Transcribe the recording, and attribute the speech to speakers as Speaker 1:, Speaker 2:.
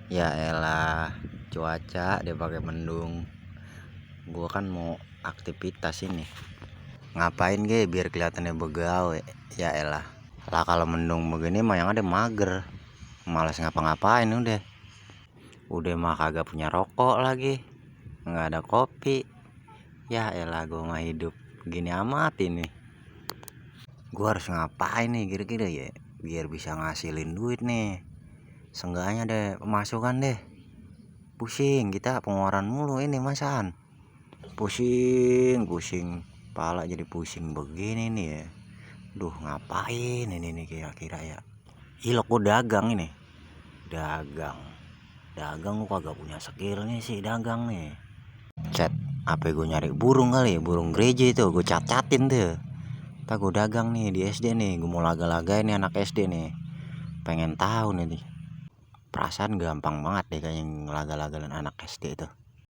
Speaker 1: Ya elah, cuaca dia pakai mendung. Gua kan mau aktivitas ini. Ngapain ge biar kelihatannya begawe. Ya elah. Lah kalau mendung begini mah yang ada mager. Malas ngapa-ngapain udah. Udah mah kagak punya rokok lagi. Nggak ada kopi. Ya elah, gua mah hidup gini amat ini. Gua harus ngapain nih kira-kira ya biar bisa ngasilin duit nih. Seenggaknya deh pemasukan deh. Pusing kita pengeluaran mulu ini masaan. Pusing kepala jadi pusing begini nih ya. Duh, ngapain ini nih kira-kira ya. Ilok gua dagang ini. Dagang gua kagak punya skill nih sih dagang nih. Cet, apa gue nyari burung kali ya, burung gereja itu gue cacatin tuh. Tak gue dagang nih di SD nih, gue mau laga-laga ini anak SD nih. Pengen tahu nih. Perasaan gampang banget deh kayaknya laga-laga anak SD itu.